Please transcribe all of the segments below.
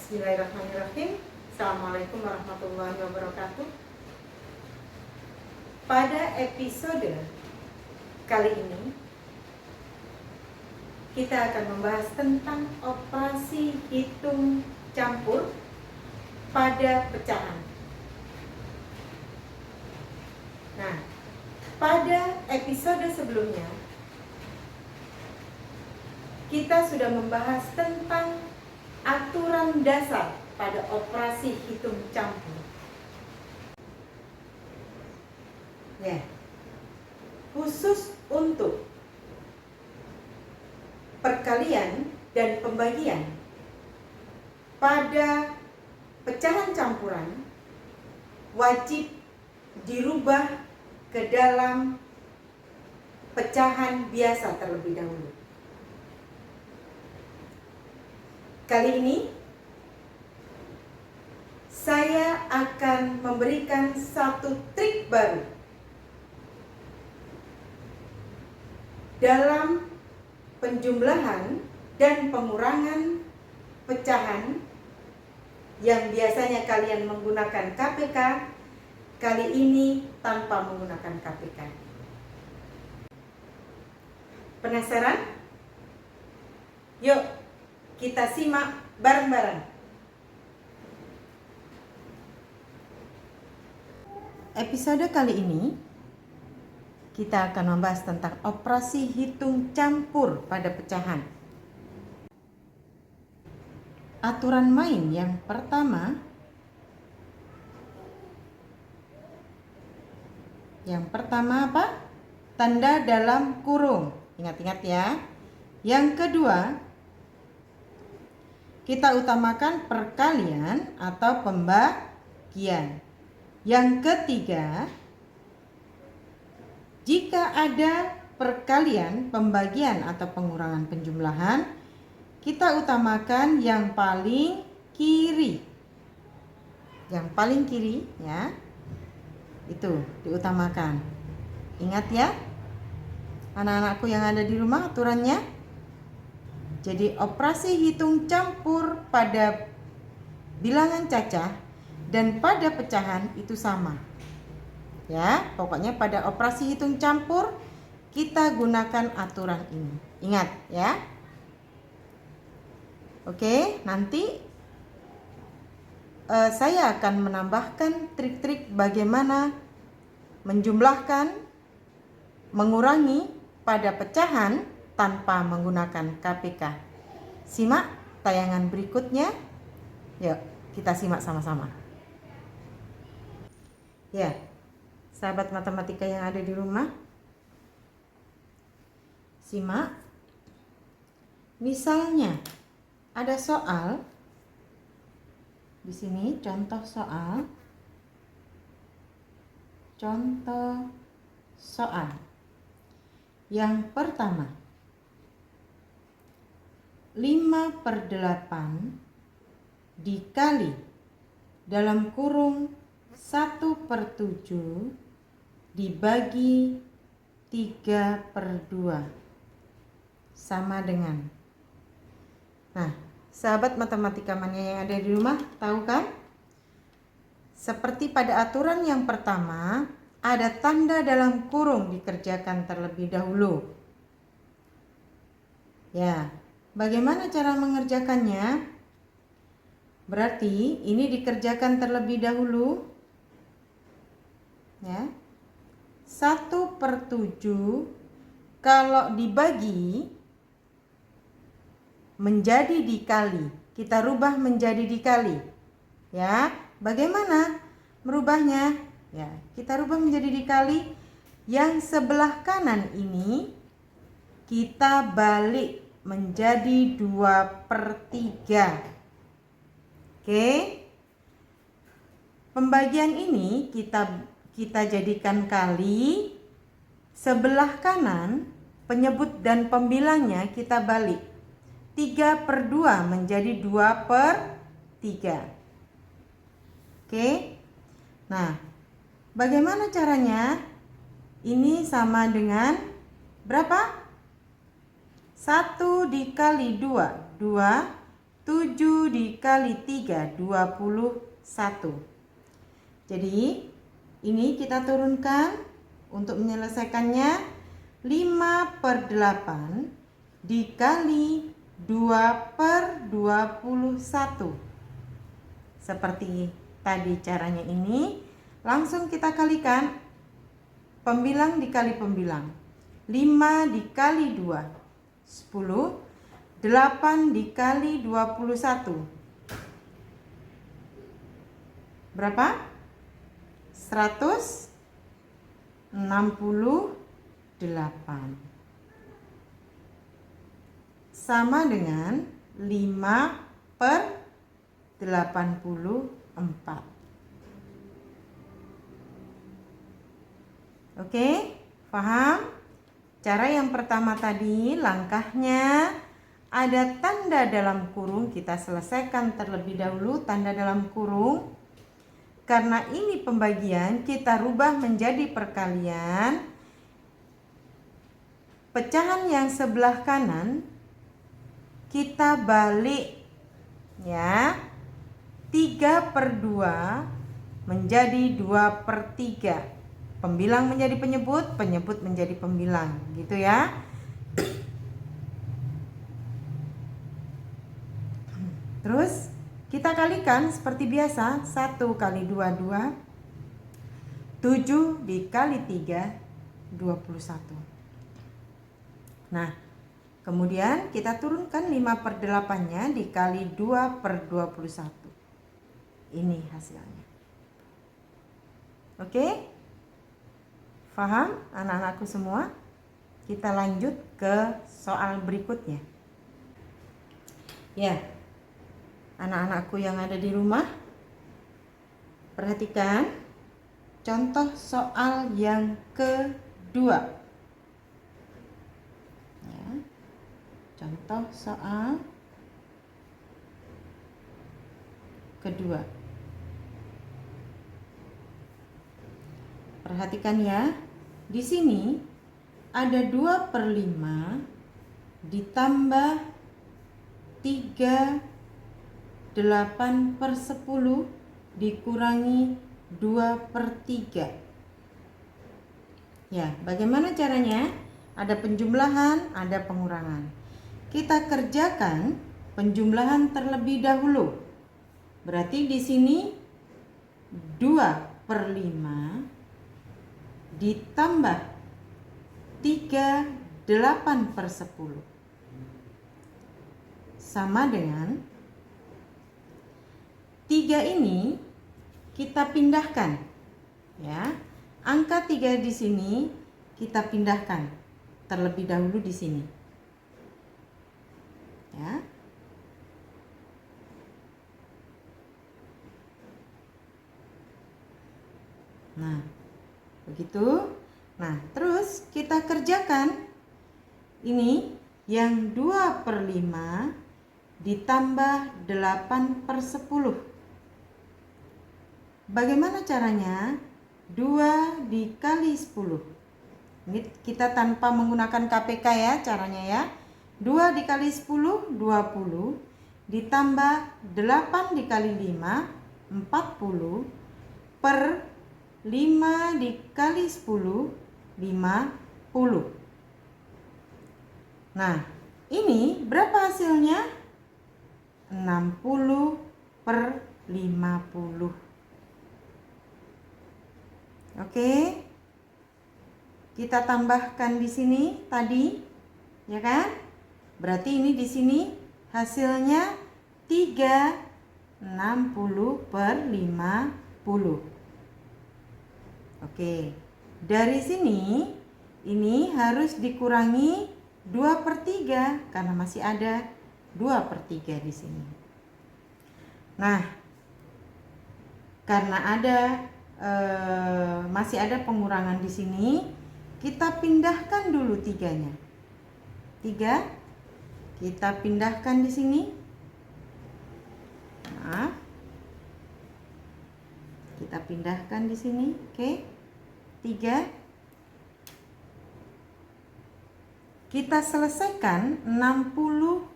Bismillahirrahmanirrahim. Assalamualaikum warahmatullahi wabarakatuh. Pada episode kali ini kita akan membahas tentang operasi hitung campur pada pecahan. Nah, pada episode sebelumnya kita sudah membahas tentang aturan dasar pada operasi hitung campur. Ya, khusus untuk perkalian dan pembagian pada pecahan campuran wajib dirubah ke dalam pecahan biasa terlebih dahulu. Kali ini saya akan memberikan satu trik baru dalam penjumlahan dan pengurangan pecahan yang biasanya kalian menggunakan KPK, kali ini tanpa menggunakan KPK. Penasaran? Yuk, kita simak bareng-bareng. Episode kali ini kita akan membahas tentang operasi hitung campur pada pecahan. Aturan main yang pertama, apa? Tanda dalam kurung. Ingat-ingat ya. Yang kedua, kita utamakan perkalian atau pembagian. Yang ketiga, jika ada perkalian, pembagian atau pengurangan penjumlahan, kita utamakan yang paling kiri. Yang paling kiri ya, itu diutamakan. Ingat ya, anak-anakku yang ada di rumah aturannya. Jadi operasi hitung campur pada bilangan cacah dan pada pecahan itu sama. Ya, pokoknya pada operasi hitung campur kita gunakan aturan ini. Ingat ya. Oke, nanti saya akan menambahkan trik-trik bagaimana menjumlahkan, mengurangi pada pecahan tanpa menggunakan KPK. Simak tayangan berikutnya. Yuk, kita simak sama-sama. Ya, sahabat matematika yang ada di rumah, simak. Misalnya ada soal di sini, contoh soal. Yang pertama, 5/8 dikali dalam kurung 1/7 dibagi 3/2 sama dengan. Nah, sahabat matematika mania yang ada di rumah, tahu kan? Seperti pada aturan yang pertama, ada tanda dalam kurung dikerjakan terlebih dahulu. Ya, bagaimana cara mengerjakannya? Berarti ini dikerjakan terlebih dahulu. Ya. 1/7 kalau dibagi menjadi dikali, kita rubah menjadi dikali. Ya, bagaimana merubahnya? Ya, kita rubah menjadi dikali. Yang sebelah kanan ini kita balik menjadi 2/3. Oke. Pembagian ini kita jadikan kali. Sebelah kanan penyebut dan pembilangnya kita balik. 3/2 menjadi 2/3. Oke. Nah, bagaimana caranya? Ini sama dengan berapa? 1 dikali 2, 7 dikali 3, 21. Jadi ini kita turunkan untuk menyelesaikannya. 5/8 dikali 2/21. Seperti tadi caranya ini. Langsung kita kalikan. Pembilang dikali pembilang. 5 dikali 2, 10. 8 dikali 21. Berapa? 168. Sama dengan 5/84. Oke, paham? Cara yang pertama tadi langkahnya ada tanda dalam kurung, kita selesaikan terlebih dahulu tanda dalam kurung. Karena ini pembagian, kita rubah menjadi perkalian. Pecahan yang sebelah kanan kita balik ya. 3/2 menjadi 2/3. Pembilang menjadi penyebut, penyebut menjadi pembilang, gitu ya. Terus kita kalikan seperti biasa. 1 kali 2, 2. 7 dikali 3, 21. Nah, kemudian kita turunkan 5/8-nya dikali 2/21. Ini hasilnya. Oke? Paham anak-anakku semua? Kita lanjut ke soal berikutnya. Ya, anak-anakku yang ada di rumah, perhatikan contoh soal yang kedua. Ya, contoh soal kedua. Perhatikan ya, di sini ada 2/5 ditambah 3, 8/10 dikurangi 2/3. Ya, bagaimana caranya? Ada penjumlahan, ada pengurangan. Kita kerjakan penjumlahan terlebih dahulu. Berarti di sini 2/5 ditambah 3, 8/10 sama dengan 3 ini kita pindahkan ya. Angka 3 di sini kita pindahkan terlebih dahulu di sini. Ya. Nah, begitu. Nah, terus kita kerjakan ini yang 2/5 ditambah 8/10. Bagaimana caranya? 2 dikali 10. Ini kita tanpa menggunakan KPK ya caranya ya. 2 dikali 10, 20. Ditambah 8 dikali 5, 40. Per 5 dikali 10, 50. Nah, ini berapa hasilnya? 60/50. Oke. Kita tambahkan di sini tadi, ya kan? Berarti ini di sini hasilnya 3/60/50. Oke, dari sini ini harus dikurangi 2/3 karena masih ada 2/3 di sini. Nah, karena ada masih ada pengurangan di sini, kita pindahkan dulu 3-nya. 3 kita pindahkan di sini. Nah, kita pindahkan di sini. Oke. 3. Kita selesaikan 60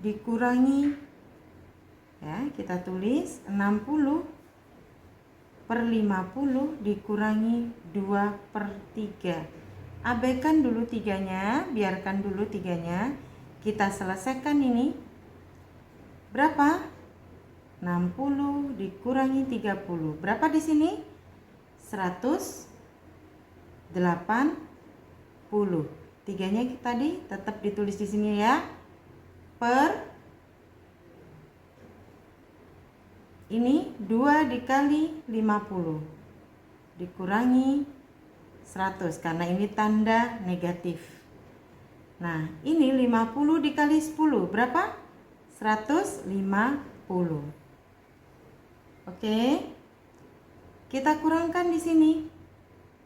dikurangi, ya kita tulis 60 per 50 dikurangi 2/3. Abaikan dulu 3-nya, biarkan dulu 3-nya. Kita selesaikan ini. Berapa? 60 dikurangi 30. Berapa di sini? 180. 3-nya tadi tetap ditulis di sini ya. Per ini 2 dikali 50 dikurangi 100 karena ini tanda negatif. Nah, ini 50 dikali 10 berapa? 150. Oke. Kita kurangkan di sini.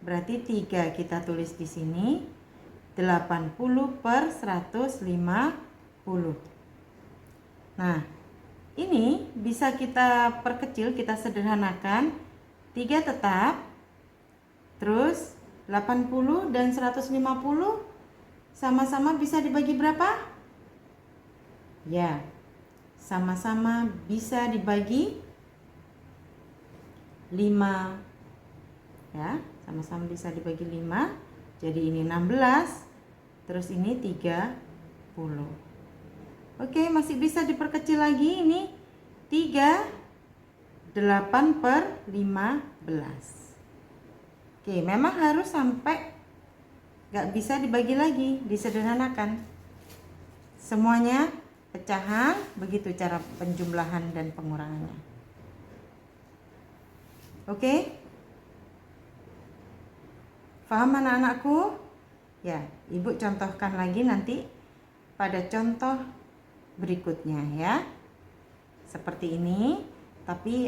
Berarti 3 kita tulis di sini. 80 per 150. Nah, ini bisa kita perkecil, kita sederhanakan. 3 tetap. Terus 80 dan 150 sama-sama bisa dibagi berapa? Ya, sama-sama bisa dibagi 5. Ya, sama-sama bisa dibagi 5. Jadi ini 16. Terus ini 30. Oke, masih bisa diperkecil lagi. Ini 8 per 15. Oke, memang harus sampai gak bisa dibagi lagi, disederhanakan. Semuanya pecahan, begitu cara penjumlahan dan pengurangannya. Oke? Paham anak-anakku? Ya, Ibu contohkan lagi nanti pada contoh berikutnya ya. Seperti ini, tapi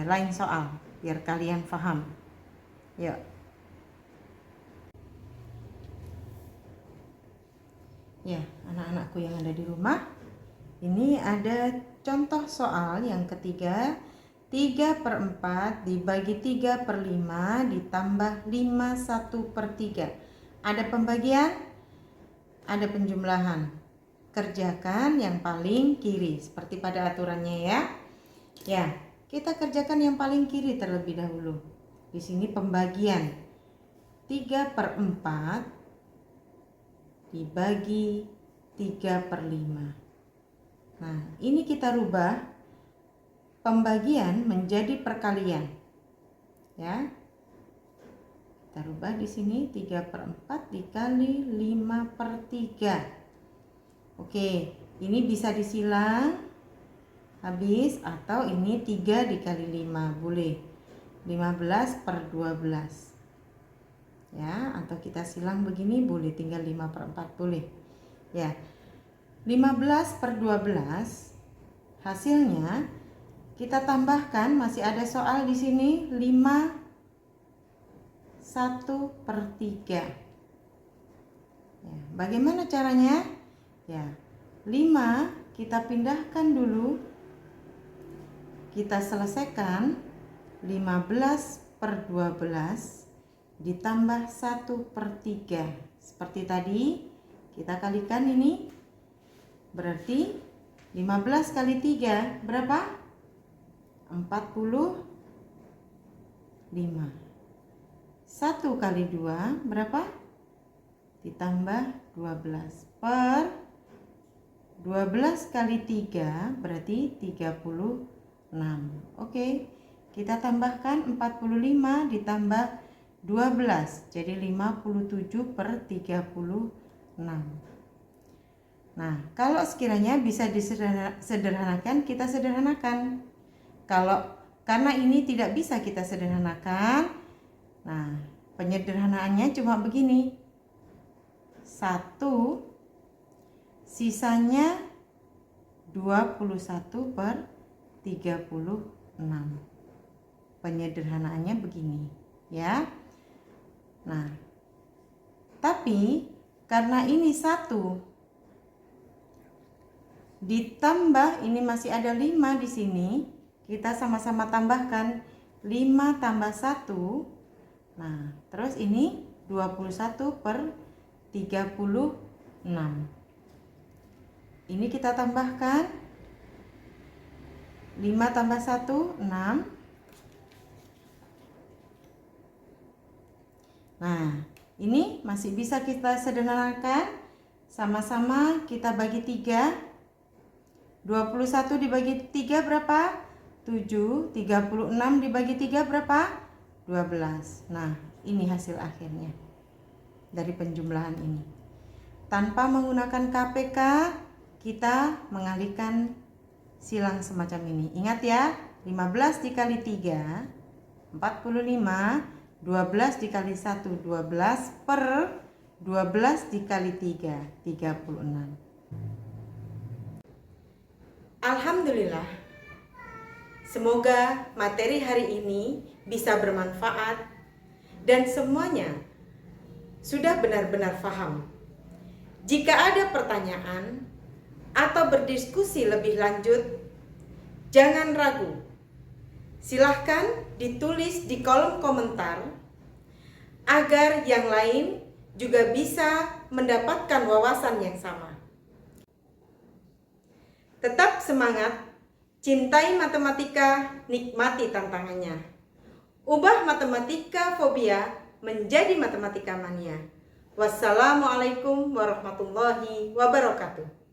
lain soal biar kalian paham. Yuk. Ya, anak-anakku yang ada di rumah, ini ada contoh soal yang ketiga. 3/4 dibagi 3/5 ditambah 5/1/3. Ada pembagian, ada penjumlahan. Kerjakan yang paling kiri seperti pada aturannya ya. Ya, kita kerjakan yang paling kiri terlebih dahulu. Di sini pembagian 3/4 dibagi 3/5. Nah, ini kita rubah pembagian menjadi perkalian. Ya. Kita rubah di sini 3/4 dikali 5/3. Oke, ini bisa disilang habis atau ini 3 dikali 5 boleh. 15/12. Ya, atau kita silang begini boleh, tinggal 5/4 boleh. Ya. 15/12 hasilnya kita tambahkan, masih ada soal di sini 5/1/3. Ya, bagaimana caranya? Ya, 5 kita pindahkan dulu. Kita selesaikan 15/12 ditambah 1/3. Seperti tadi kita kalikan ini. Berarti 15 kali 3 berapa? 45. 1 kali 2 berapa? Ditambah 12 per 12 kali 3 berarti 36. Oke, kita tambahkan 45 ditambah 12 jadi 57/36. Nah, kalau sekiranya bisa disederhanakan, kita sederhanakan. Karena ini tidak bisa kita sederhanakan, nah penyederhanaannya cuma begini. 1 sisanya 21/36. Penyederhanaannya begini, ya. Nah, tapi karena ini 1 ditambah ini masih ada 5 di sini, kita sama-sama tambahkan 5 tambah 1. Nah, terus ini 21/36. Ini kita tambahkan 5 tambah 1, 6. Nah, ini masih bisa kita sederhanakan. Sama-sama kita bagi 3. 21 dibagi 3 berapa? 7. 36 dibagi 3 berapa? 12. Nah, ini hasil akhirnya dari penjumlahan ini. Tanpa menggunakan KPK, kita mengalihkan silang semacam ini. Ingat ya, 15 dikali 3, 45. 12 dikali 1, 12 per 12 dikali 3, 36. Alhamdulillah, semoga materi hari ini bisa bermanfaat dan semuanya sudah benar-benar paham. Jika ada pertanyaan atau berdiskusi lebih lanjut, jangan ragu. Silahkan ditulis di kolom komentar agar yang lain juga bisa mendapatkan wawasan yang sama. Tetap semangat, cintai matematika, nikmati tantangannya. Ubah matematika fobia menjadi matematika mania. Wassalamualaikum warahmatullahi wabarakatuh.